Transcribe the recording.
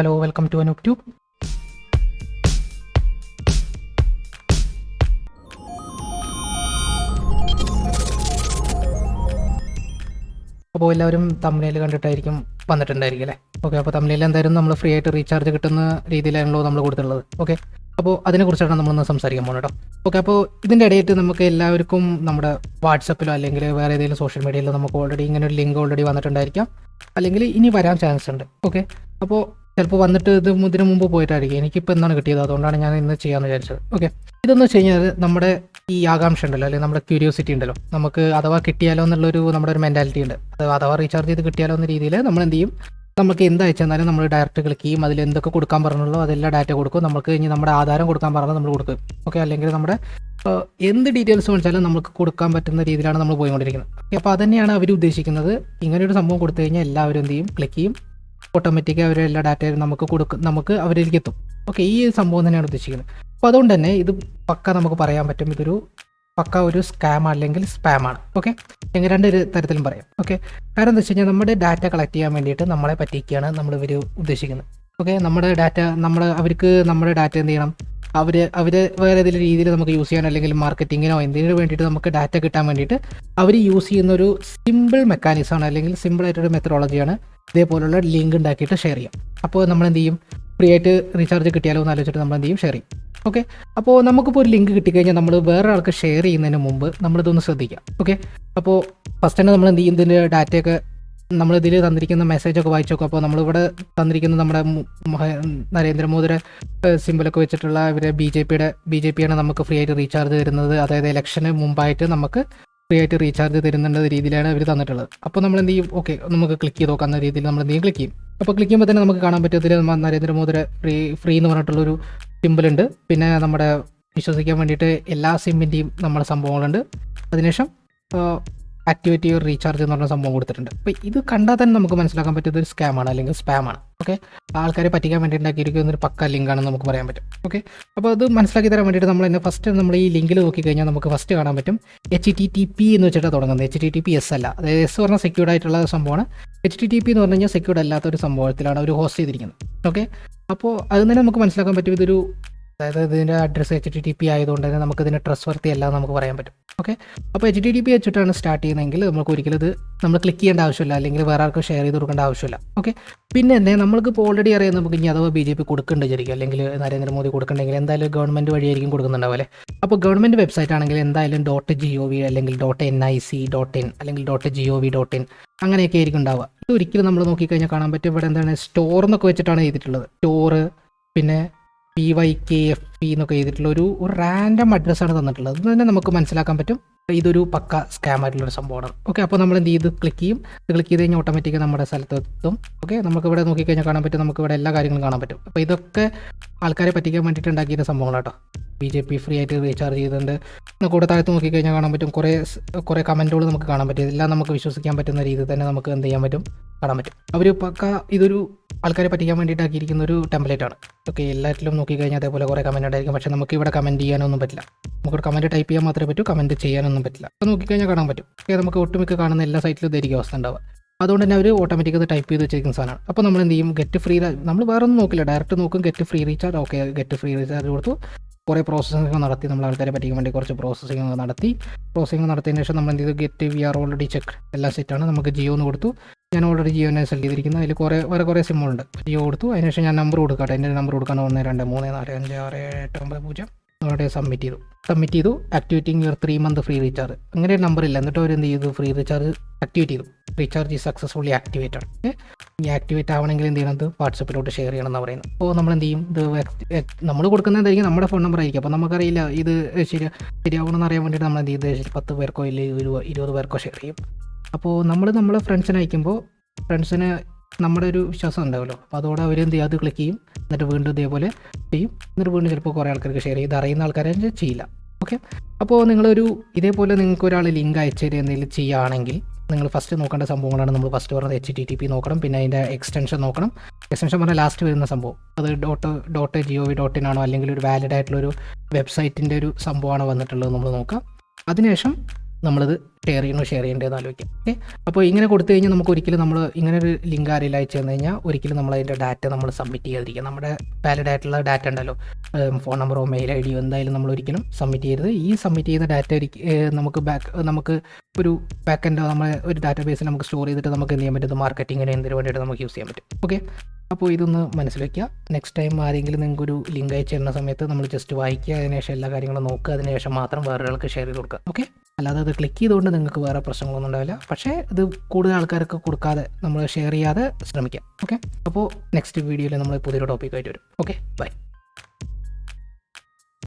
Hello, welcome to Anoop tube. അപ്പോൾ എല്ലാവരും തമ്മിൽ കണ്ടിട്ടായിരിക്കും വന്നിട്ടുണ്ടായിരിക്കും അല്ലേ? ഓക്കെ, അപ്പോൾ തമ്മിൽ എന്തായാലും നമ്മൾ ഫ്രീ ആയിട്ട് റീചാർജ് കിട്ടുന്ന രീതിയിലാണല്ലോ നമ്മൾ കൊടുത്തിട്ടുള്ളത്. ഓക്കെ, അപ്പോൾ അതിനെക്കുറിച്ചാണ് നമ്മളൊന്ന് സംസാരിക്കാൻ പോകുന്നത് കേട്ടോ. ഓക്കെ, അപ്പോൾ ഇതിൻ്റെ ഇടയിട്ട് നമുക്ക് എല്ലാവർക്കും നമ്മുടെ വാട്സപ്പിലോ അല്ലെങ്കിൽ വേറെ ഏതെങ്കിലും സോഷ്യൽ മീഡിയയിലോ നമുക്ക് ഓൾറെഡി ഇങ്ങനെ ഒരു ലിങ്ക് ഓൾറെഡി വന്നിട്ടുണ്ടായിരിക്കാം, അല്ലെങ്കിൽ ഇനി വരാൻ ചാൻസ് ഉണ്ട്. ഓക്കെ, അപ്പോൾ ചിലപ്പോൾ വന്നിട്ട് ഇതിന് മുമ്പ് പോയിട്ടായിരിക്കും. എനിക്കിപ്പോൾ എന്നാണ് കിട്ടിയത്, അതുകൊണ്ടാണ് ഞാൻ ഇന്ന് ചെയ്യാമെന്ന് വിചാരിച്ചത്. ഓക്കെ, ഇതെന്ന് വെച്ച് കഴിഞ്ഞാൽ നമ്മുടെ ഈ ആകാംക്ഷ ഉണ്ടല്ലോ, അല്ലെങ്കിൽ നമ്മുടെ ക്യൂരിയോസിറ്റി ഉണ്ടല്ലോ, നമുക്ക് അഥവാ കിട്ടിയാലോ എന്നുള്ളൊരു നമ്മുടെ ഒരു മെൻറ്റാലിറ്റി ഉണ്ട്. അഥവാ റീചാർജ് ചെയ്ത് കിട്ടിയാലോ എന്ന രീതിയിൽ നമ്മൾ എന്ത് ചെയ്യും, നമുക്ക് എന്ത് അയച്ചെന്നാലും നമ്മൾ ഡയറക്റ്റ് ക്ലിക്ക് ചെയ്യും. അതിൽ എന്തൊക്കെ കൊടുക്കാൻ പറഞ്ഞുള്ളൂ അതെല്ലാം ഡാറ്റ കൊടുക്കും. നമുക്ക് ഇനി നമ്മുടെ ആധാരം കൊടുക്കാൻ പറഞ്ഞാൽ നമ്മൾ കൊടുക്കും. ഓക്കെ, അല്ലെങ്കിൽ നമ്മുടെ എന്ത് ഡീറ്റെയിൽസ് വിളിച്ചാലും നമുക്ക് കൊടുക്കാൻ പറ്റുന്ന രീതിയിലാണ് നമ്മൾ പോയിക്കൊണ്ടിരിക്കുന്നത്. ഓക്കെ, അപ്പോൾ അതന്നെയാണ് അവർ ഉദ്ദേശിക്കുന്നത്. ഇങ്ങനെയൊരു സംഭവം കൊടുത്തു കഴിഞ്ഞാൽ എല്ലാവരും എന്ത് ചെയ്യും, ക്ലിക്ക് ചെയ്യും. ഓട്ടോമാറ്റിക്കായി അവർ എല്ലാ ഡാറ്റയും നമുക്ക് അവരിലേക്ക് എത്തും. ഓക്കെ, ഈ സംഭവം തന്നെയാണ് ഉദ്ദേശിക്കുന്നത്. അപ്പോൾ അതുകൊണ്ട് തന്നെ ഇത് പക്ക നമുക്ക് പറയാൻ പറ്റും, ഇതൊരു പക്ക ഒരു സ്കാം അല്ലെങ്കിൽ സ്പാമാണ്. ഓക്കെ, എങ്ങനെ രണ്ട് തരത്തിലും പറയാം. ഓക്കെ, കാരണം എന്താ വെച്ച് കഴിഞ്ഞാൽ നമ്മുടെ ഡാറ്റ കളക്ട് ചെയ്യാൻ വേണ്ടിയിട്ട് നമ്മളെ പറ്റിക്കുകയാണ് ഇവർ ഉദ്ദേശിക്കുന്നത്. ഓക്കെ, നമ്മുടെ ഡാറ്റ അവർക്ക് നമ്മുടെ ഡാറ്റ എന്ത് ചെയ്യണം, അവർ വേറെ ഏതെങ്കിലും രീതിയിൽ നമുക്ക് യൂസ് ചെയ്യാൻ അല്ലെങ്കിൽ മാർക്കറ്റിങ്ങിനോ എന്തിനു വേണ്ടിയിട്ട് നമുക്ക് ഡാറ്റ കിട്ടാൻ വേണ്ടിയിട്ട് അവർ യൂസ് ചെയ്യുന്ന ഒരു സിമ്പിൾ മെക്കാനിസമാണ് അല്ലെങ്കിൽ സിമ്പിളായിട്ടൊരു മെത്തഡോളജിയാണ് ഇതേപോലുള്ള ലിങ്ക് ഉണ്ടാക്കിയിട്ട് ഷെയർ ചെയ്യാം. അപ്പോൾ നമ്മൾ എന്ത് ചെയ്യും, ഫ്രീ ആയിട്ട് റീചാർജ് കിട്ടിയാലോ എന്ന് ആലോചിച്ചിട്ട് നമ്മൾ എന്ത് ചെയ്യും, ഷെയർ ചെയ്യും. ഓക്കെ, അപ്പോൾ നമുക്കിപ്പോൾ ഒരു ലിങ്ക് കിട്ടിക്കഴിഞ്ഞാൽ നമ്മൾ വേറെ ആൾക്ക് ഷെയർ ചെയ്യുന്നതിന് മുമ്പ് നമ്മളിതൊന്ന് ശ്രദ്ധിക്കാം. ഓക്കെ, അപ്പോൾ ഫസ്റ്റ് തന്നെ നമ്മൾ എന്ത് ചെയ്യും, ഇതിൻ്റെ ഡാറ്റയൊക്കെ നമ്മളിതിൽ തന്നിരിക്കുന്ന മെസ്സേജൊക്കെ വായിച്ചു നോക്കും. അപ്പോൾ നമ്മളിവിടെ തന്നിരിക്കുന്ന നമ്മുടെ നരേന്ദ്രമോദിയുടെ സിമ്പിളൊക്കെ വെച്ചിട്ടുള്ള ഇവരെ ബി ജെ പിയാണ് നമുക്ക് ഫ്രീ ആയിട്ട് റീചാർജ് തരുന്നത്. അതായത് ഇലക്ഷന് മുമ്പായിട്ട് നമുക്ക് ഫ്രീ ആയിട്ട് റീചാർജ് തരുന്നുണ്ട് രീതിയിലാണ് ഇവർ തന്നിട്ടുള്ളത്. അപ്പോൾ നമ്മൾ എന്ത് ചെയ്യും, ഓക്കെ നമുക്ക് ക്ലിക്ക് ചെയ്ത് നോക്കാവുന്ന രീതിയിൽ നമ്മൾ എന്ത് ചെയ്യും, ക്ലിക്ക് ചെയ്യും. അപ്പോൾ ക്ലിക്ക് ചെയ്യുമ്പോൾ തന്നെ നമുക്ക് കാണാൻ പറ്റും ഇതിൽ നരേന്ദ്രമോദിയുടെ ഫ്രീ എന്ന് പറഞ്ഞിട്ടുള്ളൊരു സിമ്പിളുണ്ട്. പിന്നെ നമ്മുടെ വിശ്വസിക്കാൻ വേണ്ടിയിട്ട് എല്ലാ സിമ്മിൻ്റെയും നമ്മുടെ സംഭവങ്ങളുണ്ട്. അതിനുശേഷം ആക്ടിവേറ്റ് യുവർ റീചാർജ് എന്ന് പറഞ്ഞ സംഭവം കൊടുത്തിട്ടുണ്ട്. അപ്പോൾ ഇത് കണ്ടാൽ തന്നെ നമുക്ക് മനസ്സിലാക്കാൻ പറ്റുന്നത് ഒരു സ്കാമാണ് അല്ലെങ്കിൽ സ്പാമാണ്. ഓക്കെ, ആൾക്കാരെ പറ്റിക്കാൻ വേണ്ടി ഉണ്ടാക്കിയിരിക്കുന്ന ഒരു പക്ക ലിങ്കാണെന്ന് നമുക്ക് പറയാൻ പറ്റും. ഓക്കെ, അപ്പോൾ അത് മനസ്സിലാക്കി തരാൻ വേണ്ടിയിട്ട് നമ്മൾ ഫസ്റ്റ് നമ്മൾ ഈ ലിങ്കിൽ നോക്കിക്കഴിഞ്ഞാൽ നമുക്ക് ഫസ്റ്റ് കാണാൻ പറ്റും HTTP എന്ന് വെച്ചിട്ട് തുടങ്ങുന്നത്. HTTPS അല്ല, അതായത് S പറഞ്ഞാൽ സെക്യൂർഡ് ആയിട്ടുള്ള സംഭവമാണ്. HTTP എന്ന് പറഞ്ഞു കഴിഞ്ഞാൽ സെക്യൂർഡ് അല്ലാത്ത ഒരു സംഭവത്തിലാണ് അവർ ഹോസ്റ്റ് ചെയ്തിരിക്കുന്നത്. ഓക്കെ, അപ്പോൾ അത് തന്നെ നമുക്ക് മനസ്സിലാക്കാൻ പറ്റും ഇതൊരു, അതായത് ഇതിൻ്റെ അഡ്രസ്സ് HTTP ആയതുകൊണ്ട് തന്നെ നമുക്ക് ഇതിന് ട്രസ്റ്റ് വർത്തി അല്ല നമുക്ക് പറയാൻ പറ്റും. ഓക്കെ, അപ്പോൾ HTTP വെച്ചിട്ടാണ് സ്റ്റാർട്ട് ചെയ്യുന്നതെങ്കിൽ നമുക്ക് ഒരിക്കലും ഇത് നമ്മൾ ക്ലിക്ക് ചെയ്യേണ്ട ആവശ്യമില്ല, അല്ലെങ്കിൽ വേറെ ആൾക്ക് ഷെയർ ചെയ്ത് കൊടുക്കേണ്ട ആവശ്യമില്ല. ഓക്കെ, പിന്നെ തന്നെ നമ്മൾക്കിപ്പോൾ ഓൾറെഡി അറിയാം നമുക്ക് ഇനി അഥവാ BJP കൊടുക്കേണ്ട വിചാരിക്കും, അല്ലെങ്കിൽ നരേന്ദ്രമോദി കൊടുക്കണമെങ്കിൽ എന്തായാലും ഗവൺമെൻറ് വഴിയായിരിക്കും കൊടുക്കുന്നുണ്ടാവും അല്ലേ. അപ്പോൾ ഗവൺമെൻറ് വെബ്സൈറ്റ് ആണെങ്കിൽ എന്തായാലും .gov അല്ലെങ്കിൽ .nic.in അല്ലെങ്കിൽ .gov.in അങ്ങനെയൊക്കെ ആയിരിക്കും ഉണ്ടാവുക. ഇത് ഒരിക്കലും നമ്മൾ നോക്കിക്കഴിഞ്ഞാൽ കാണാൻ പറ്റും ഇവിടെ എന്താണ് സ്റ്റോർ എന്നൊക്കെ വെച്ചിട്ടാണ് ചെയ്തിട്ടുള്ളത്. സ്റ്റോറ് പിന്നെ PYKFP എന്നൊക്കെ ചെയ്തിട്ടുള്ള ഒരു റാൻഡം അഡ്രസ്സാണ് തന്നിട്ടുള്ളത്. അത് തന്നെ നമുക്ക് മനസ്സിലാക്കാൻ പറ്റും ഇതൊരു പക്ക സ്കാം ആയിട്ടുള്ളൊരു സംഭവമാണ്. ഓക്കെ, അപ്പോൾ നമ്മൾ എന്ത് ചെയ്ത് ക്ലിക്ക് ചെയ്യും, ക്ലിക്ക് ചെയ്ത് കഴിഞ്ഞാൽ ഓട്ടോമാറ്റിക്കായി നമ്മുടെ സ്ഥലത്ത് എത്തും. ഓക്കെ, നമുക്ക് ഇവിടെ നോക്കിക്കഴിഞ്ഞാൽ കാണാൻ പറ്റും, നമുക്ക് ഇവിടെ എല്ലാ കാര്യങ്ങളും കാണാൻ പറ്റും. അപ്പോൾ ഇതൊക്കെ ആൾക്കാരെ പറ്റിക്കാൻ വേണ്ടിയിട്ട് ഉണ്ടാക്കിയ സംഭവങ്ങളാണ് കേട്ടോ. BJP ഫ്രീ ആയിട്ട് റീചാർജ് ചെയ്തിട്ടുണ്ട്. നമുക്ക് ഇവിടെ താഴത്ത് നോക്കിക്കഴിഞ്ഞാൽ കാണാൻ പറ്റും കുറേ കമൻറ്റുകൾ നമുക്ക് കാണാൻ പറ്റും. ഇതെല്ലാം നമുക്ക് വിശ്വസിക്കാൻ പറ്റുന്ന രീതിയിൽ തന്നെ നമുക്ക് എന്ത് ചെയ്യാൻ പറ്റും, കാണാൻ പറ്റും. അവർ പക്ക ഇതൊരു ആൾക്കാരെ പറ്റിക്കാൻ വേണ്ടിയിട്ട് ആക്കിയിരിക്കുന്ന ഒരു ടെംപ്ലേറ്റ് ആണ്. ഓക്കെ, എല്ലാറ്റിലും നോക്കിക്കഴിഞ്ഞാൽ അതേപോലെ കുറേ കമൻറ്റ് ഉണ്ടായിരിക്കും. പക്ഷേ നമുക്ക് ഇവിടെ കമൻറ്റ് ചെയ്യാനൊന്നും പറ്റില്ല. നമുക്ക് കമൻറ്റ് ടൈപ്പ് ചെയ്യാൻ മാത്രമേ പറ്റൂ, കമൻറ്റ് ചെയ്യാനൊന്നും പറ്റില്ല. അപ്പോൾ നോക്കിക്കഴിഞ്ഞാൽ കാണാൻ പറ്റും. ഓക്കെ, നമുക്ക് ഒട്ടുമിക്ക കാണുന്ന എല്ലാ സൈറ്റിലും ഇതായിരിക്കും അവസ്ഥ ഉണ്ടാവുക. അതുകൊണ്ട് തന്നെ അവർ ഓട്ടോമാറ്റിക് അത് ടൈപ്പ് ചെയ്ത് വെച്ചിരിക്കുന്ന സാധനമാണ്. അപ്പോൾ നമ്മൾ എന്ത് ചെയ്യും, ഗെറ്റ് ഫ്രീ, നമ്മൾ വേറെ ഒന്നും നോക്കില്ല, ഡയറക്റ്റ് നോക്കും get free recharge. Okay, get free recharge കൊടുത്തു. കുറേ പ്രോസസ്സിംഗ് നടത്തി, നമ്മൾ ആൾക്കാരെ പറ്റിക്കാൻ വേണ്ടി കുറച്ച് പ്രോസസ്സിംഗ് നടത്തിയതിന് ശേഷം നമ്മൾ എന്ത് ചെയ്തു, get we are already check എല്ലാം സെറ്റാണ്. നമുക്ക് ജിയോ എന്ന് കൊടുത്തു. ഞാൻ ഓൾറെഡി ജിയോനെ സെലക്ട് ചെയ്തിരിക്കുന്നത്. അതിൽ കുറേ സിമ്മുണ്ട്. ജിയോ കൊടുത്തു. അതിനുശേഷം ഞാൻ നമ്പർ കൊടുക്കട്ടെ, എൻ്റെ നമ്പർ കൊടുക്കാൻ 1234566890 അവിടെ സബ്മിറ്റ് ചെയ്തു. Activating your 3 month free recharge. അങ്ങനെ ഒരു നമ്പർ ഇല്ല. എന്നിട്ട് അവർ എന്ത് ചെയ്തു, ഫ്രീ റീചാർജ് ആക്ടിവേറ്റ് ചെയ്തു. റീചാർജ് ഈ സക്സസ്ഫുള്ളി ആക്ടിവേറ്റ് ആണ്. ഈ ആക്ടിവേറ്റ് ആവണമെങ്കിൽ എന്ത് ചെയ്യണത്, വാട്സപ്പിലോട്ട് ഷെയർ ചെയ്യണം എന്ന് പറയുന്നത്. അപ്പോൾ നമ്മൾ എന്ത് ചെയ്യും, ഇത് നമ്മൾ കൊടുക്കുന്നതായിരിക്കും നമ്മുടെ ഫോൺ നമ്പർ ആയിരിക്കും. അപ്പോൾ നമുക്കറിയില്ല ഇത് ശരിയാവണമെന്ന് അറിയാൻ വേണ്ടിയിട്ട് നമ്മൾ എന്ത് ചെയ്ത് 10 പേർക്കോ ഇല്ലെങ്കിൽ 20 പേർക്കോ ഷെയർ ചെയ്യും. അപ്പോൾ നമ്മളെ ഫ്രണ്ട്സിനെ അയക്കുമ്പോൾ ഫ്രണ്ട്സിന് നമ്മുടെ ഒരു വിശ്വാസം ഉണ്ടാവുമല്ലോ. അപ്പോൾ അതോടെ അവരെന്ത് ചെയ്യും, അത് ക്ലിക്ക് ചെയ്യും. എന്നിട്ട് വീണ്ടും ഇതേപോലെ ചെയ്യും. എന്നിട്ട് വീണ്ടും ചിലപ്പോൾ കുറേ ആൾക്കാർക്ക് ഷെയർ ചെയ്യും. ഇത് അറിയുന്ന ആൾക്കാരെ ചെയ്യില്ല. ഓക്കെ, അപ്പോൾ ഇതേപോലെ നിങ്ങൾക്ക് ഒരാൾ ലിങ്ക് അയച്ചു തരിക എന്തെങ്കിലും ചെയ്യുകയാണെങ്കിൽ നിങ്ങൾ ഫസ്റ്റ് നോക്കേണ്ട സംഭവങ്ങളാണ് നമ്മൾ ഫസ്റ്റ് പറഞ്ഞത്. HTTP നോക്കണം, പിന്നെ അതിൻ്റെ എക്സ്റ്റൻഷൻ നോക്കണം. എക്സ്റ്റൻഷൻ പറഞ്ഞാൽ ലാസ്റ്റ് വരുന്ന സംഭവം അത് .gov.in ആണോ അല്ലെങ്കിൽ ഒരു വാലിഡ് ആയിട്ടുള്ളൊരു വെബ്സൈറ്റിൻ്റെ ഒരു സംഭവമാണോ വന്നിട്ടുള്ളത് നമ്മൾ നോക്കാം. അതിനുശേഷം നമ്മളിത് ഷെയർ ചെയ്യേണ്ടതെന്ന് ആലോചിക്കാം. ഓക്കെ, അപ്പോൾ ഇങ്ങനെ കൊടുത്തു കഴിഞ്ഞാൽ നമുക്ക് ഒരിക്കലും നമ്മൾ ഇങ്ങനെ ഒരു ലിങ്ക് ആരെങ്കിലും അയച്ചു തന്നു കഴിഞ്ഞാൽ ഒരിക്കലും നമ്മൾ അതിൻ്റെ ഡാറ്റ നമ്മൾ സബ്മിറ്റ് ചെയ്യാതിരിക്കുക. നമ്മുടെ വാലിഡ് ആയിട്ടുള്ള ഡാറ്റ ഉണ്ടല്ലോ, ഫോൺ നമ്പറോ മെയിൽ ഐ ഡിയോ എന്തായാലും നമ്മൾ ഒരിക്കലും സബ്മിറ്റ് ചെയ്യരുത്. ഈ സബ്മിറ്റ് ചെയ്ത ഡാറ്റ നമുക്ക് ഒരു ബാക്കെൻഡോ നമ്മളെ ഒരു ഡാറ്റാ ബേസിൽ നമുക്ക് സ്റ്റോർ ചെയ്തിട്ട് നമുക്ക് എന്ത് ചെയ്യാൻ പറ്റും, മാർക്കറ്റിങ്ങിന് എന്തിനു വേണ്ടിയിട്ട് നമുക്ക് യൂസ് ചെയ്യാൻ പറ്റും. ഓക്കെ, അപ്പോൾ ഇതൊന്ന് മനസ്സിൽ വയ്ക്കുക. നെക്സ്റ്റ് ടൈം ആരെങ്കിലും നിങ്ങൾക്കൊരു ലിങ്ക് അയച്ചു തരുന്ന സമയത്ത് നമ്മൾ ജസ്റ്റ് വായിക്കുക, അതിനുശേഷം എല്ലാ കാര്യങ്ങളും നോക്കുക, അതിനുശേഷം മാത്രം വേറൊരാൾക്ക് ഷെയർ ചെയ്ത് കൊടുക്കുക. ഓക്കെ, അല്ലാതെ അത് ക്ലിക്ക് ചെയ്തുകൊണ്ട് നിങ്ങൾക്ക് വേറെ പ്രശ്നങ്ങളൊന്നും ഉണ്ടാവില്ല. പക്ഷേ ഇത് കൂടുതൽ ആൾക്കാർക്ക് കൊടുക്കാതെ നമ്മൾ ഷെയർ ചെയ്യാതെ ശ്രമിക്കാം. ഓക്കെ, അപ്പോൾ നെക്സ്റ്റ് വീഡിയോയിൽ നമ്മൾ പുതിയൊരു ടോപ്പിക്കായിട്ട് വരും. Okay, by.